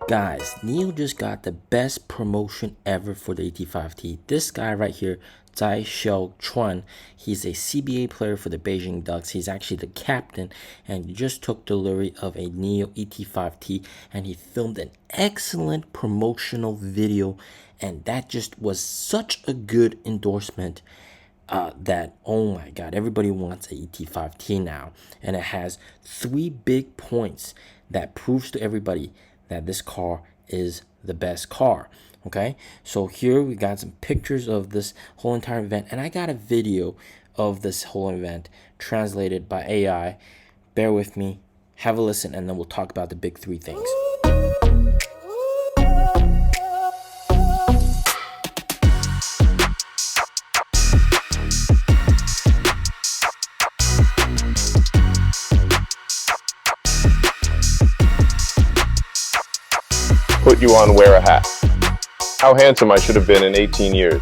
Guys, Neil just got the best promotion ever for the ET5T. This guy right here, Zai Xiao Chuan, he's a CBA player for the Beijing Ducks. He's actually the captain, and he just took delivery of a Neo ET5T, and he filmed an excellent promotional video, and that just was such a good endorsement that, oh my god, everybody wants a ET5T now. And it has 3 big points that proves to everybody that this car is the best car. Okay, so here we got some pictures of this whole entire event, and I got a video of this whole event translated by AI. Bear with me, have a listen, and then we'll talk about the big 3 things. Put you on wear a hat. How handsome I should have been in 18 years.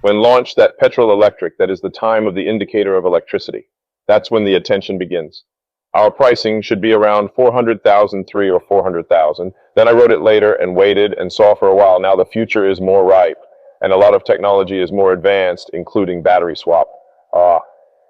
When launched that petrol electric, that is the time of the indicator of electricity. That's when the attention begins. Our pricing should be around 400,000, 3 or 400,000. Then I wrote it later and waited and saw for a while. Now the future is more ripe and a lot of technology is more advanced, including battery swap.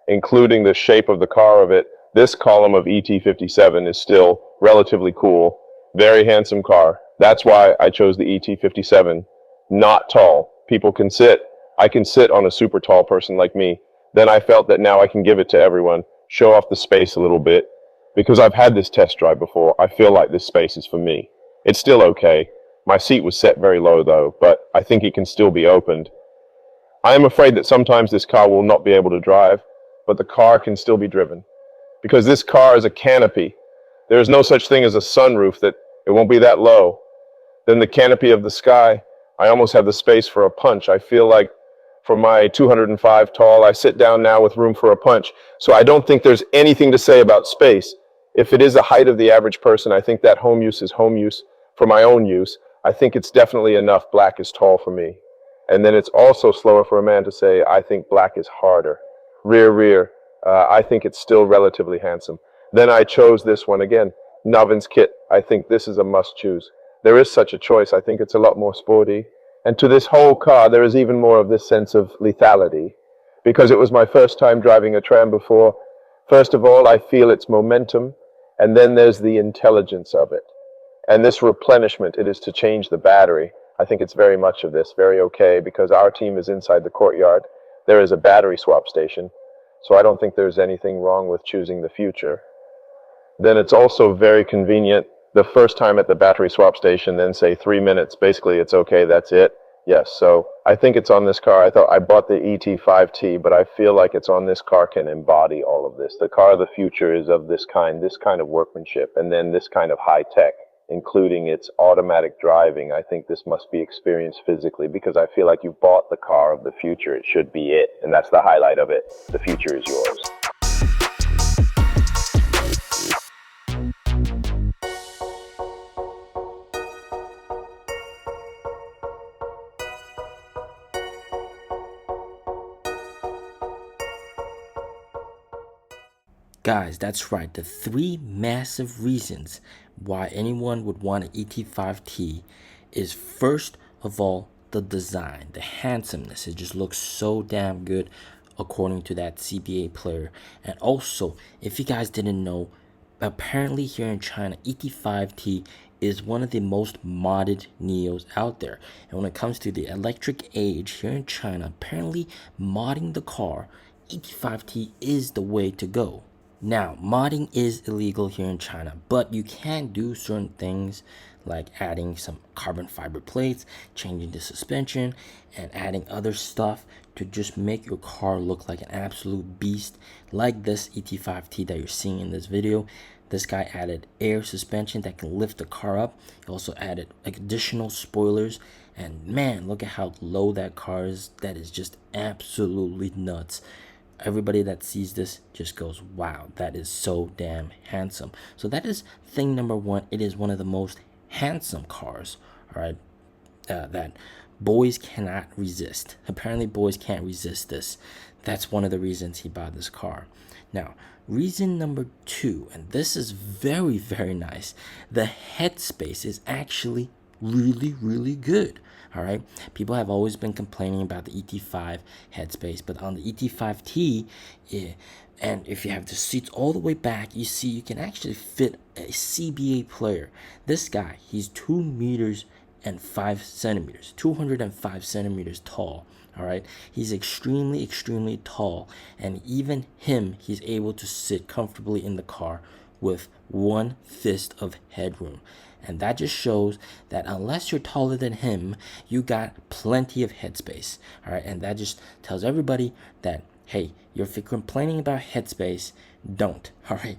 Including the shape of the car of it. This column of ET57 is still relatively cool. Very handsome car. That's why I chose the ET57. Not tall. People can sit. I can sit on a super tall person like me. Then I felt that now I can give it to everyone, show off the space a little bit. Because I've had this test drive before, I feel like this space is for me. It's still okay. My seat was set very low though, but I think it can still be opened. I am afraid that sometimes this car will not be able to drive, but the car can still be driven. Because this car is a canopy. There is no such thing as a sunroof, that it won't be that low. Then the canopy of the sky, I almost have the space for a punch. I feel like for my 205 tall, I sit down now with room for a punch. So I don't think there's anything to say about space. If it is the height of the average person, I think that home use is home use. For my own use, I think it's definitely enough. Black is tall for me. And then it's also slower for a man to say, I think black is harder. Rear. I think it's still relatively handsome. Then I chose this one again. Novin's kit. I think this is a must choose. There is such a choice. I think it's a lot more sporty. And to this whole car, there is even more of this sense of lethality. Because it was my first time driving a tram before. First of all, I feel its momentum. And then there's the intelligence of it. And this replenishment, it is to change the battery. I think it's very much of this, very okay, because our team is inside the courtyard. There is a battery swap station. So I don't think there's anything wrong with choosing the future. Then it's also very convenient. The first time at the battery swap station, then say 3 minutes, basically it's okay, that's it. Yes, so I think it's on this car. I thought I bought the ET5T, but I feel like it's on this car can embody all of this. The car of the future is of this kind of workmanship, and then this kind of high tech, including its automatic driving. I think this must be experienced physically, because I feel like you bought the car of the future. It should be it, and that's the highlight of it. The future is yours. Guys, that's right. The 3 massive reasons why anyone would want an ET5T is, first of all, the design, the handsomeness. It just looks so damn good according to that CBA player. And also, if you guys didn't know, apparently here in China, ET5T is one of the most modded Neos out there. And when it comes to the electric age here in China, apparently modding the car, ET5T is the way to go. Now, modding is illegal here in China, but you can do certain things like adding some carbon fiber plates, changing the suspension, and adding other stuff to just make your car look like an absolute beast, like this ET5T that you're seeing in this video. This guy added air suspension that can lift the car up. He also added additional spoilers, and man, look at how low that car is. That is just absolutely nuts. Everybody that sees this just goes, wow, that is so damn handsome. So that is thing number 1. It is one of the most handsome cars, all right, that boys cannot resist. Apparently boys can't resist this. That's one of the reasons he bought this car. Now, Reason number 2, and this is very, very nice. The headspace is actually really, really good. All right. People have always been complaining about the ET5 headspace, but on the ET5T, and if you have the seats all the way back, you see you can actually fit a CBA player. This guy, he's 2 meters and 5 centimeters, 205 centimeters tall. All right, he's extremely, extremely tall, and even him, he's able to sit comfortably in the car with 1 fist of headroom. And that just shows that unless you're taller than him, you got plenty of headspace. All right, and that just tells everybody that, hey, if you're complaining about headspace, don't. All right.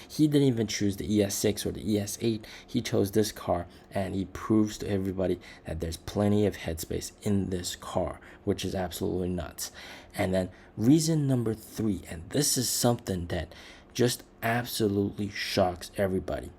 He didn't even choose the ES6 or the ES8. He chose this car, and he proves to everybody that there's plenty of headspace in this car, which is absolutely nuts. And then reason number 3, and this is something that just absolutely shocks everybody.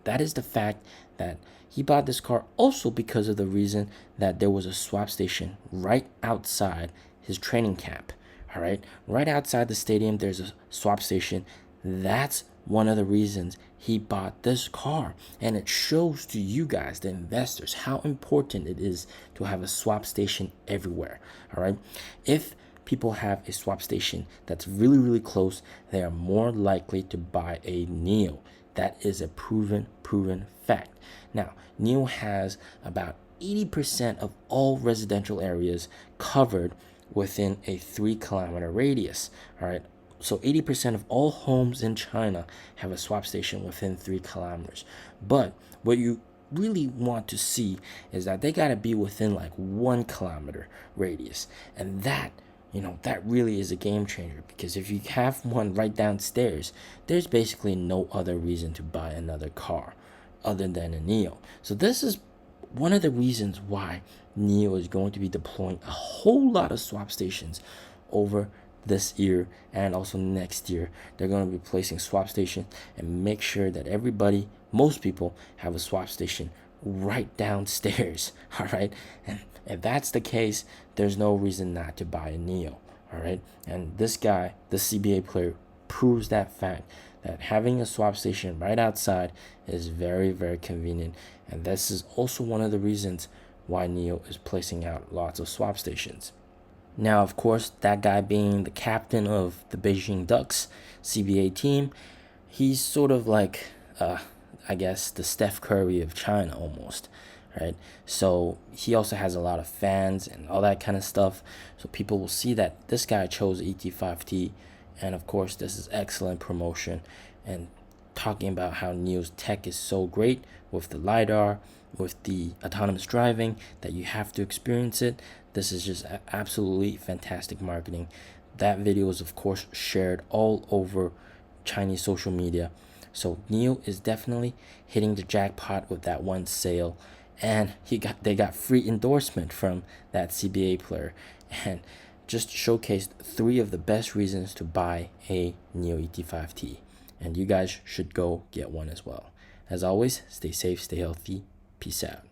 That is the fact that he bought this car also because of the reason that there was a swap station right outside his training camp. All right, right outside the stadium, there's a swap station. That's one of the reasons he bought this car. And it shows to you guys, the investors, how important it is to have a swap station everywhere. All right, if people have a swap station that's really, really close, they are more likely to buy a NIO. That is a proven fact. Now, NIO has about 80% of all residential areas covered within a 3-kilometer radius. All right, so 80% of all homes in China have a swap station within 3 kilometers. But what you really want to see is that they got to be within like 1 kilometer radius, and that really is a game changer, because if you have one right downstairs, there's basically no other reason to buy another car other than a NIO. So this is one of the reasons why NIO is going to be deploying a whole lot of swap stations over this year and also next year. They're going to be placing swap stations and make sure that most people have a swap station right downstairs. All right, and if that's the case, there's no reason not to buy a NIO. All right, and this guy, the CBA player, proves that fact, that having a swap station right outside is very, very convenient. And this is also one of the reasons why NIO is placing out lots of swap stations. Now, of course, that guy being the captain of the Beijing Ducks CBA team, he's sort of like, I guess, the Steph Curry of China almost, right? So he also has a lot of fans and all that kind of stuff. So people will see that this guy chose ET5T. And of course, this is excellent promotion, and talking about how NIO's tech is so great with the LiDAR, with the autonomous driving, that you have to experience it. This is just absolutely fantastic marketing. That video is, of course, shared all over Chinese social media. So NIO is definitely hitting the jackpot with that one sale, and they got free endorsement from that CBA player, and just showcased 3 of the best reasons to buy a NIO ET5T. And you guys should go get one as well. As always, stay safe, stay healthy. Peace out.